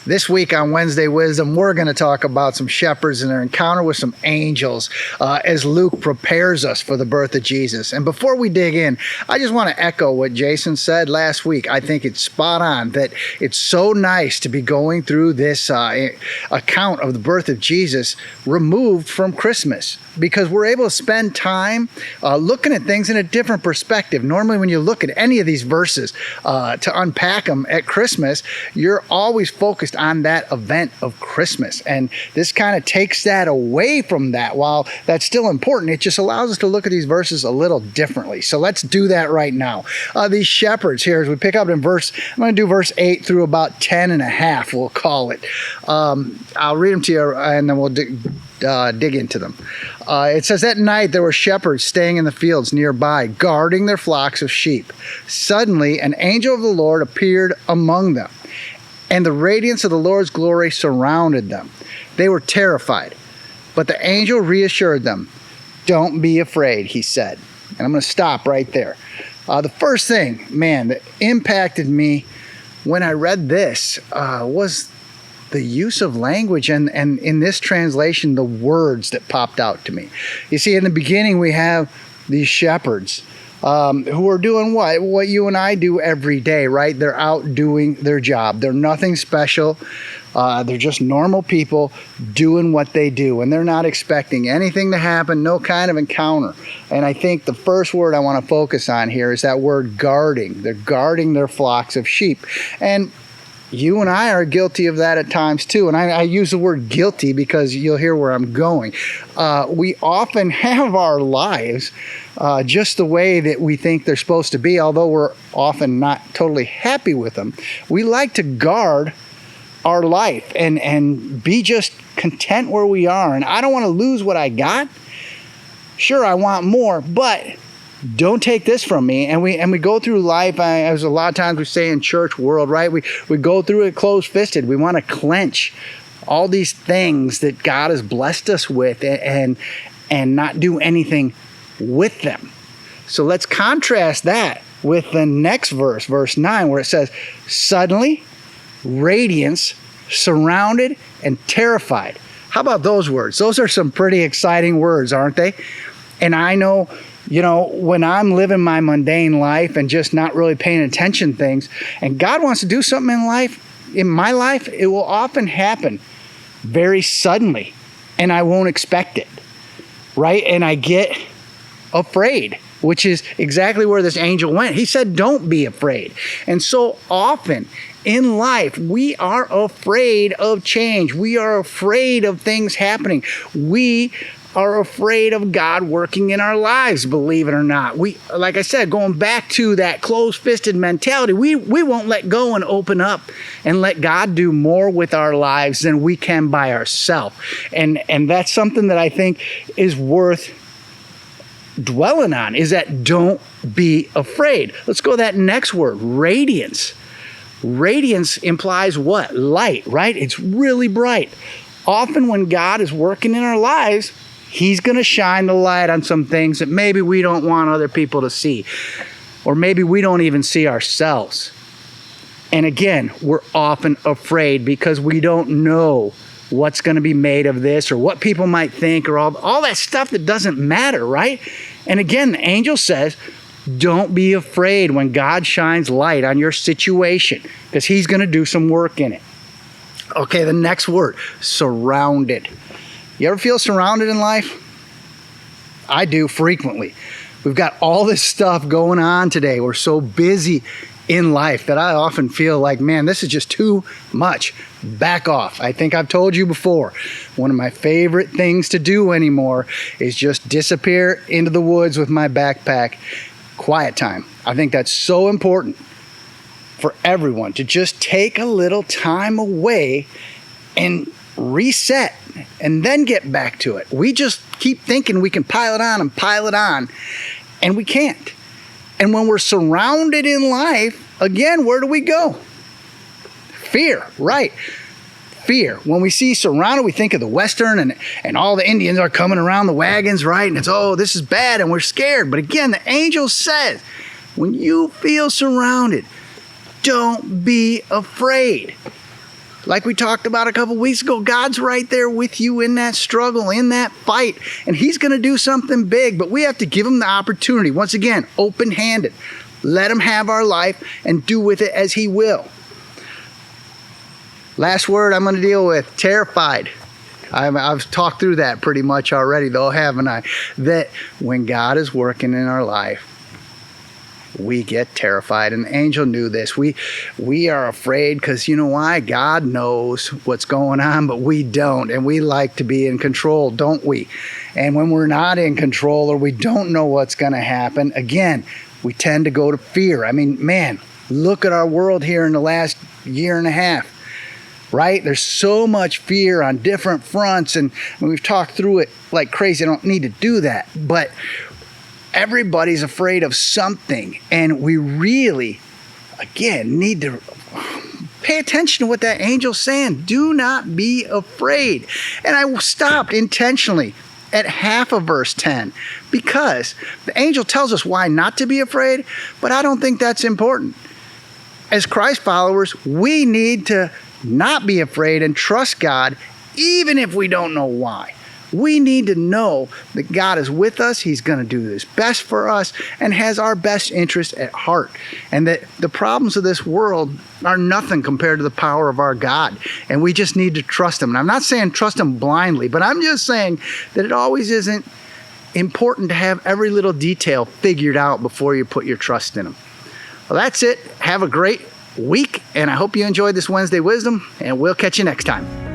This week on Wednesday Wisdom, we're going to talk about some shepherds and their encounter with some angels as Luke prepares us for the birth of Jesus. And before we dig in, I just want to echo what Jason said last week. I think it's spot on that it's so nice to be going through this account of the birth of Jesus removed from Christmas, because we're able to spend time looking at things in a different perspective. Normally, when you look at any of these verses to unpack them at Christmas, you're always focused on that event of Christmas. And this kind of takes that away from that. While that's still important, it just allows us to look at these verses a little differently. So let's do that right now. These shepherds here, as we pick up in I'm going to do verse 8 through about 10 and a half, we'll call it. I'll read them to you and then we'll dig into them. It says, "That night there were shepherds staying in the fields nearby, guarding their flocks of sheep. Suddenly an angel of the Lord appeared among them, and the radiance of the Lord's glory surrounded them. They were terrified, but the angel reassured them. 'Don't be afraid,' he said." And I'm going to stop right there. The first thing, that impacted me when I read this was the use of language, and in this translation, the words that popped out to me. You see, in the beginning, we have these shepherds who are doing what you and I do every day, right? They're out doing their job. They're nothing special. They're just normal people doing what they do, and they're not expecting anything to happen, no kind of encounter. And I think the first word I want to focus on here is that word guarding. They're guarding their flocks of sheep. And you and I are guilty of that at times too. And I use the word guilty because you'll hear where I'm going. We often have our lives just the way that we think they're supposed to be, although we're often not totally happy with them. We like to guard our life and be just content where we are. And I don't want to lose what I got. Sure, I want more, but don't take this from me. And we go through life, as a lot of times we say in church world, right? We go through it closed-fisted. We want to clench all these things that God has blessed us with and not do anything with them. So let's contrast that with the next verse, verse 9, where it says, "Suddenly, radiance surrounded and terrified." How about those words? Those are some pretty exciting words, aren't they? And I know, when I'm living my mundane life and just not really paying attention to things, and God wants to do something in my life, it will often happen very suddenly, and I won't expect it, right? And I get afraid, which is exactly where this angel went. He said, "Don't be afraid." And so often in life, we are afraid of change. We are afraid of things happening. We are afraid of God working in our lives, believe it or not. We, like I said, going back to that closed-fisted mentality, we won't let go and open up and let God do more with our lives than we can by ourselves. And that's something that I think is worth dwelling on, is that don't be afraid. Let's go to that next word, radiance. Radiance implies what? Light, right? It's really bright. Often when God is working in our lives, He's going to shine the light on some things that maybe we don't want other people to see, or maybe we don't even see ourselves. And again, we're often afraid because we don't know what's going to be made of this, or what people might think, or all that stuff that doesn't matter, right? And again, the angel says, don't be afraid when God shines light on your situation, because He's going to do some work in it. Okay, the next word, surrounded. You ever feel surrounded in life? I do frequently. We've got all this stuff going on today. We're so busy in life that I often feel like, man, this is just too much. Back off. I think I've told you before, one of my favorite things to do anymore is just disappear into the woods with my backpack. Quiet time. I think that's so important for everyone to just take a little time away and reset and then get back to it. We just keep thinking we can pile it on, and we can't. And when we're surrounded in life, again, where do we go? Fear, right? Fear. When we see surrounded, we think of the Western and all the Indians are coming around the wagons, right? And it's, oh, this is bad, and we're scared. But again, the angel says, when you feel surrounded, don't be afraid. Like we talked about a couple weeks ago, God's right there with you in that struggle, in that fight, and He's going to do something big, but we have to give Him the opportunity. Once again, open-handed. Let Him have our life and do with it as He will. Last word I'm going to deal with, terrified. I've talked through that pretty much already, though, haven't I? That when God is working in our life, we get terrified, and the angel knew this. We are afraid because you know why? God knows what's going on, but we don't, and we like to be in control, don't we? And when we're not in control or we don't know what's going to happen, again, we tend to go to fear. I mean, man, look at our world here in the last year and a half, right? There's so much fear on different fronts, and we've talked through it like crazy. I don't need to do that, but everybody's afraid of something, and we really, again, need to pay attention to what that angel's saying. Do not be afraid. And I stopped intentionally at half of verse 10 because the angel tells us why not to be afraid, but I don't think that's important. As Christ followers, we need to not be afraid and trust God even if we don't know why. We need to know that God is with us, He's going to do His best for us, and has our best interest at heart. And that the problems of this world are nothing compared to the power of our God. And we just need to trust Him. And I'm not saying trust Him blindly, but I'm just saying that it always isn't important to have every little detail figured out before you put your trust in Him. Well, that's it. Have a great week, and I hope you enjoyed this Wednesday Wisdom, and we'll catch you next time.